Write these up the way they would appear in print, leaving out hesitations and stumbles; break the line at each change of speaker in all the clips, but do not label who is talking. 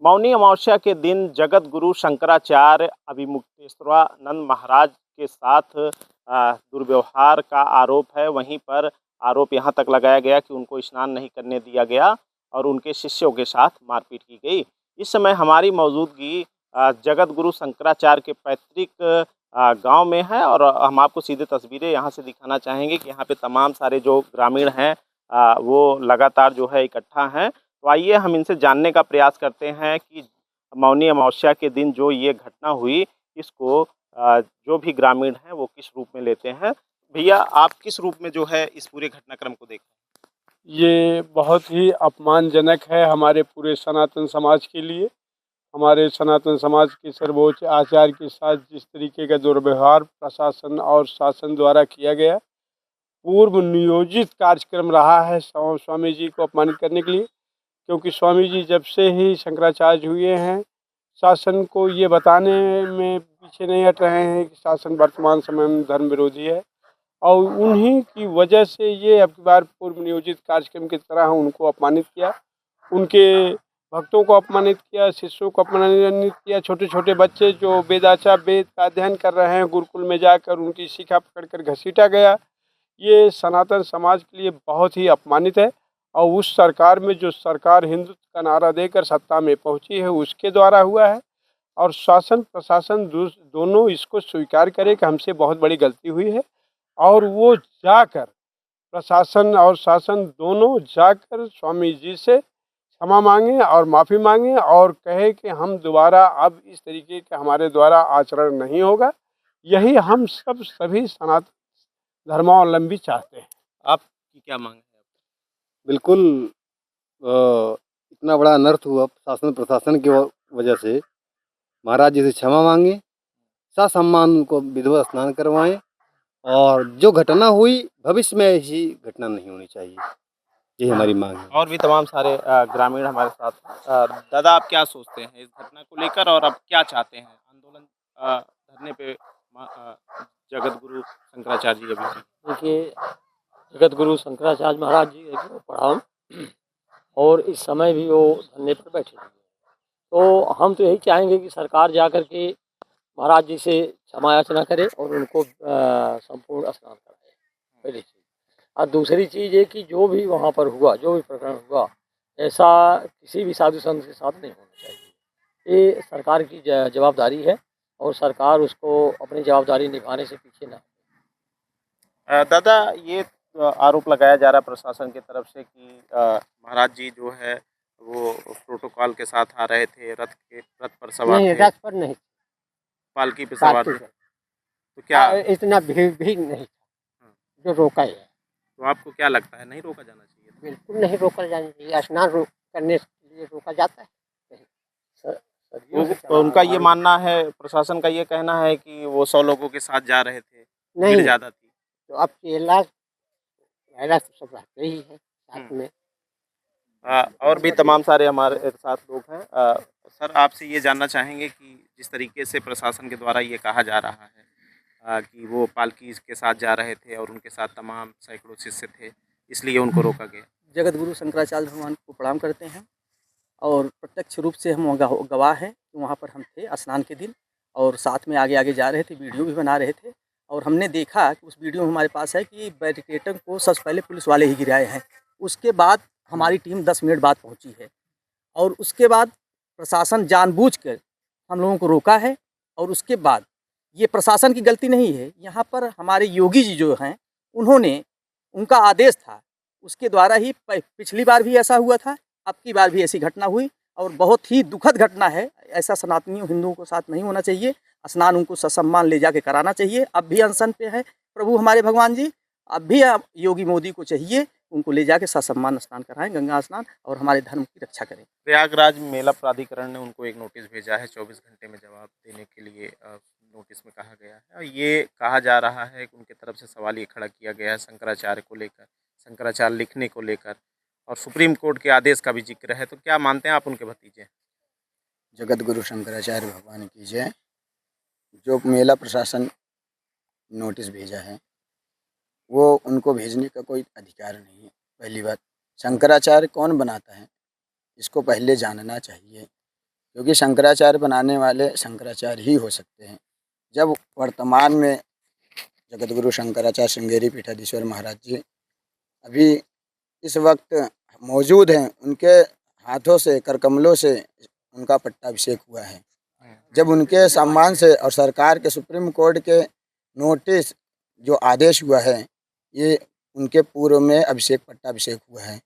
मौनी अमावस्या के दिन जगत गुरु शंकराचार्य अभिमुक्तेश्वरानंद महाराज के साथ दुर्व्यवहार का आरोप है। वहीं पर आरोप यहाँ तक लगाया गया कि उनको स्नान नहीं करने दिया गया और उनके शिष्यों के साथ मारपीट की गई। इस समय हमारी मौजूदगी जगत गुरु शंकराचार्य के पैतृक गांव में है और हम आपको सीधे तस्वीरें यहाँ से दिखाना चाहेंगे कि यहाँ पे तमाम सारे जो ग्रामीण हैं वो लगातार जो है इकट्ठा हैं। तो आइए हम इनसे जानने का प्रयास करते हैं कि मौनी अमावस्या के दिन जो ये घटना हुई इसको जो भी ग्रामीण हैं वो किस रूप में लेते हैं। भैया आप किस रूप में जो है इस पूरे घटनाक्रम को देखते हैं?
ये बहुत ही अपमानजनक है हमारे पूरे सनातन समाज के लिए। हमारे सनातन समाज के सर्वोच्च आचार्य के साथ जिस तरीके का दुर्व्यवहार प्रशासन और शासन द्वारा किया गया, पूर्व नियोजित कार्यक्रम रहा है स्वामी जी को अपमानित करने के लिए। क्योंकि स्वामी जी जब से ही शंकराचार्य हुए हैं, शासन को ये बताने में पीछे नहीं हट रहे हैं कि शासन वर्तमान समय में धर्म विरोधी है, और उन्हीं की वजह से ये अब की बार पूर्व नियोजित कार्यक्रम की तरह उनको अपमानित किया, उनके भक्तों को अपमानित किया, शिष्यों को अपमानित किया। छोटे छोटे बच्चे जो वेद का अध्ययन कर रहे हैं, गुरुकुल में जाकर उनकी शिखा पकड़कर घसीटा गया। ये सनातन समाज के लिए बहुत ही अपमानित है। और उस सरकार में जो सरकार हिंदुत्व का नारा देकर सत्ता में पहुंची है उसके द्वारा हुआ है। और शासन प्रशासन दोनों इसको स्वीकार करे कि हमसे बहुत बड़ी गलती हुई है, और वो जाकर प्रशासन और शासन दोनों जाकर स्वामी जी से क्षमा मांगे और माफ़ी मांगे और कहे कि हम दोबारा अब इस तरीके का हमारे द्वारा आचरण नहीं होगा। यही हम सभी सनातन धर्मावलंबी चाहते हैं।
आपकी क्या मांग है?
बिल्कुल। इतना बड़ा अनर्थ हुआ शासन प्रशासन की वजह से, महाराज जी से क्षमा मांगे, ससम्मान उनको विधिवत स्नान करवाएं, और जो घटना हुई भविष्य में ऐसी घटना नहीं होनी चाहिए, यही हमारी मांग है।
और भी तमाम सारे ग्रामीण हमारे साथ हैं। दादा आप क्या सोचते हैं इस घटना को लेकर और अब क्या चाहते हैं? आंदोलन धरने पे जगत गुरु शंकराचार्य जी अभी
देखिए, जगत गुरु शंकराचार्य महाराज जी एक प्रणाम। और इस समय भी वो धरने पर बैठे हुए हैं। तो हम तो यही चाहेंगे कि सरकार जा कर के महाराज जी से क्षमा याचना करे और उनको संपूर्ण स्नान कराए, पहली चीज़। और दूसरी चीज़ ये कि जो भी वहाँ पर हुआ, जो भी प्रकरण हुआ, ऐसा किसी भी साधु संत के साथ नहीं होना चाहिए। ये सरकार की जवाबदारी है और सरकार उसको अपनी जवाबदारी निभाने से पीछे ना।
दादा ये आरोप लगाया जा रहा है प्रशासन की तरफ से कि महाराज जी जो है वो प्रोटोकॉल के साथ आ रहे थे, रथ पर सवार
नहीं,
थे,
रथ पर नहीं,
पालकी पे सवार थे, तो क्या
इतना भीड़ भी नहीं था जो रोका है।
तो आपको क्या लगता है नहीं रोका जाना चाहिए?
बिल्कुल नहीं रोका जाना चाहिए। स्नान करने के लिए रोका जाता है?
उनका ये मानना है, प्रशासन का ये कहना है कि वो 100 लोगों के साथ जा रहे थे, भीड़ ज़्यादा थी।
तो अब चेला तो सब रहते ही है साथ में।
और भी तमाम सारे हमारे साथ लोग हैं। सर आपसे ये जानना चाहेंगे कि जिस तरीके से प्रशासन के द्वारा ये कहा जा रहा है कि वो पालकी के साथ जा रहे थे और उनके साथ तमाम सैकड़ों शिष्य थे, इसलिए उनको रोका गया।
जगत गुरु शंकराचार्य भगवान को प्रणाम करते हैं और प्रत्यक्ष रूप से हम गवाह हैं कि वहाँ पर हम थे स्नान के दिन, और साथ में आगे आगे जा रहे थे, वीडियो भी बना रहे थे। और हमने देखा कि उस वीडियो में हमारे पास है कि बैरिकेटर को सबसे पहले पुलिस वाले ही गिराए हैं। उसके बाद हमारी टीम 10 मिनट बाद पहुंची है, और उसके बाद प्रशासन जानबूझकर हम लोगों को रोका है। और उसके बाद ये प्रशासन की गलती नहीं है, यहाँ पर हमारे योगी जी जो हैं उन्होंने, उनका आदेश था, उसके द्वारा ही पिछली बार भी ऐसा हुआ था, अब की बार भी ऐसी घटना हुई, और बहुत ही दुखद घटना है। ऐसा सनातनियों हिंदुओं को साथ नहीं होना चाहिए। स्नान उनको ससम्मान ले जाके कराना चाहिए। अब भी अनशन पे है प्रभु हमारे भगवान जी, अब भी योगी मोदी को चाहिए उनको ले जाके ससम्मान स्नान कराएं, गंगा स्नान, और हमारे धर्म की रक्षा करें।
प्रयागराज मेला प्राधिकरण ने उनको एक नोटिस भेजा है, 24 घंटे में जवाब देने के लिए नोटिस में कहा गया है। और ये कहा जा रहा है कि उनकी तरफ से सवाल ये खड़ा किया गया है शंकराचार्य को लेकर, शंकराचार्य लिखने को लेकर, और सुप्रीम कोर्ट के आदेश का भी जिक्र है। तो क्या मानते हैं आप उनके भतीजे?
जगत गुरु शंकराचार्य भगवान की जय। जो मेला प्रशासन नोटिस भेजा है वो उनको भेजने का कोई अधिकार नहीं है। पहली बात, शंकराचार्य कौन बनाता है इसको पहले जानना चाहिए। क्योंकि शंकराचार्य बनाने वाले शंकराचार्य ही हो सकते हैं। जब वर्तमान में जगतगुरु शंकराचार्य श्रृंगेरी पीठाधीश्वर महाराज जी अभी इस वक्त मौजूद हैं, उनके हाथों से करकमलों से उनका पट्टाभिषेक हुआ है। जब उनके सम्मान से और सरकार के सुप्रीम कोर्ट के नोटिस जो आदेश हुआ है, ये उनके पूर्व में पट्टाभिषेक हुआ है।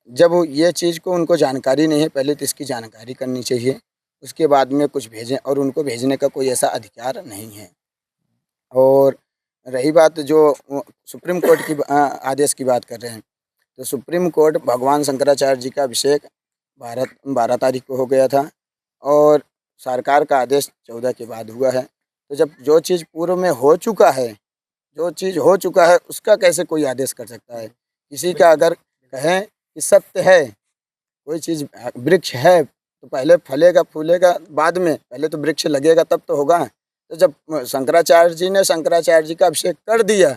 जब ये चीज़ को उनको जानकारी नहीं है, पहले तो इसकी जानकारी करनी चाहिए, उसके बाद में कुछ भेजें, और उनको भेजने का कोई ऐसा अधिकार नहीं है। और रही बात जो सुप्रीम कोर्ट की आदेश की बात कर रहे हैं, तो सुप्रीम कोर्ट भगवान शंकराचार्य जी का अभिषेक 12 तारीख को हो गया था और सरकार का आदेश 14 के बाद हुआ है। तो जब जो चीज़ पूर्व में हो चुका है, उसका कैसे कोई आदेश कर सकता है? किसी का अगर कहें कि सत्य है, कोई चीज़ वृक्ष है तो पहले फलेगा फूलेगा बाद में, पहले तो वृक्ष लगेगा तब तो होगा। तो जब शंकराचार्य जी ने शंकराचार्य जी का अभिषेक कर दिया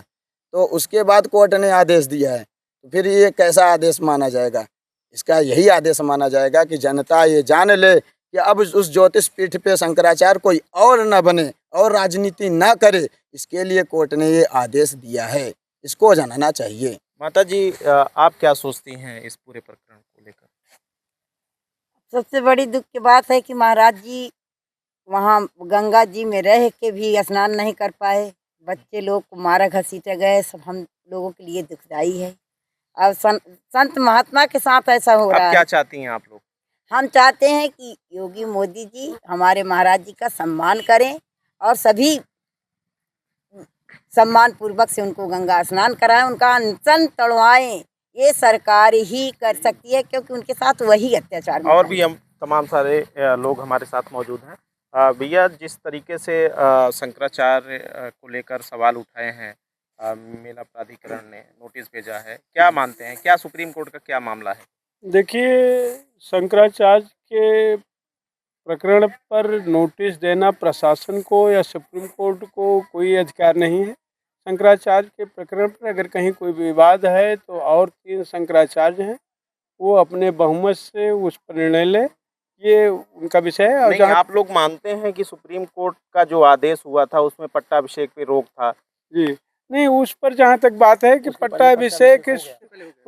तो उसके बाद कोर्ट ने आदेश दिया है, तो फिर ये कैसा आदेश माना जाएगा? इसका यही आदेश माना जाएगा कि जनता ये जान ले कि अब उस ज्योतिष पीठ पे शंकराचार्य कोई और न बने और राजनीति ना करे, इसके लिए कोर्ट ने ये आदेश दिया है, इसको जानना चाहिए।
माता जी, आप क्या सोचती हैं इस पूरे प्रकरण को लेकर?
सबसे बड़ी दुख की बात है कि महाराज जी वहाँ गंगा जी में रह के भी स्नान नहीं कर पाए, बच्चे लोग को मारा घसीटे गए, सब हम लोगों के लिए दुखदाई है। अब संत महात्मा के साथ ऐसा हो रहा
आप क्या
है।
चाहती हैं आप लोग?
हम चाहते हैं कि योगी मोदी जी हमारे महाराज जी का सम्मान करें और सभी सम्मान पूर्वक से उनको गंगा स्नान कराएं, उनका अनशन तड़वाएं। ये सरकार ही कर सकती है, क्योंकि उनके साथ वही अत्याचार।
और भी हम तमाम सारे लोग हमारे साथ मौजूद हैं। भैया, जिस तरीके से शंकराचार्य को लेकर सवाल उठाए हैं, मेला प्राधिकरण ने नोटिस भेजा है, क्या मानते हैं, क्या सुप्रीम कोर्ट का क्या मामला है?
देखिए, शंकराचार्य के प्रकरण पर नोटिस देना प्रशासन को या सुप्रीम कोर्ट को कोई अधिकार नहीं है। शंकराचार्य के प्रकरण पर अगर कहीं कोई विवाद है तो और 3 शंकराचार्य हैं, वो अपने बहुमत से उस पर निर्णय ले, ये उनका विषय है। और
नहीं, आप लोग मानते हैं कि सुप्रीम कोर्ट का जो आदेश हुआ था उसमें पट्टाभिषेक पे रोक था?
जी नहीं, उस पर जहाँ तक बात है कि पट्टाभिषेक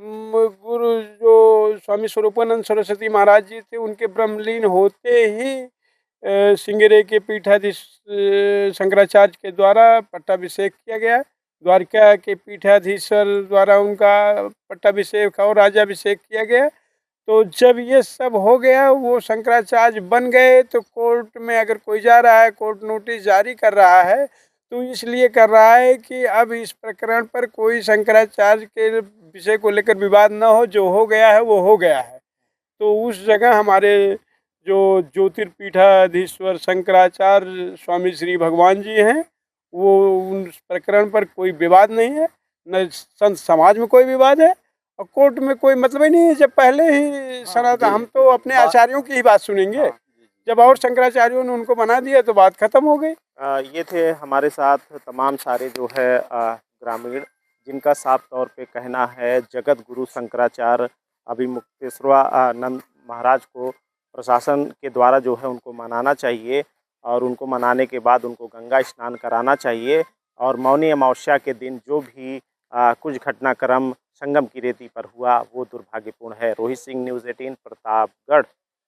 गुरु जो स्वामी स्वरूपानंद सरस्वती महाराज जी थे, उनके ब्रह्मलीन होते ही श्रृंगेरी के पीठाधीश शंकराचार्य के द्वारा पट्टाभिषेक किया गया। द्वारका के पीठाधीश्वर द्वारा उनका पट्टाभिषेक और राजाभिषेक किया गया। तो जब ये सब हो गया, वो शंकराचार्य बन गए, तो कोर्ट में अगर कोई जा रहा है, कोर्ट नोटिस जारी कर रहा है, तो इसलिए कर रहा है कि अब इस प्रकरण पर कोई शंकराचार्य के विषय को लेकर विवाद न हो, जो हो गया है वो हो गया है। तो उस जगह हमारे जो ज्योतिर्पीठाधीश्वर शंकराचार्य स्वामी श्री भगवान जी हैं, वो उस प्रकरण पर कोई विवाद नहीं है, न संत समाज में कोई विवाद है और कोर्ट में कोई मतलब ही नहीं है। जब पहले ही सनातन, हम तो अपने आचार्यों की ही बात सुनेंगे, जब और शंकराचार्यों ने उनको बना दिया तो बात खत्म हो गई।
ये थे हमारे साथ तमाम सारे जो है ग्रामीण, जिनका साफ तौर पे कहना है जगत गुरु शंकराचार्य अभिमुक्तेश्वरानंद महाराज को प्रशासन के द्वारा जो है उनको मनाना चाहिए और उनको मनाने के बाद उनको गंगा स्नान कराना चाहिए। और मौनी अमावस्या के दिन जो भी कुछ घटनाक्रम संगम की रेती पर हुआ वो दुर्भाग्यपूर्ण है। रोहित सिंह, न्यूज़ 18, प्रतापगढ़।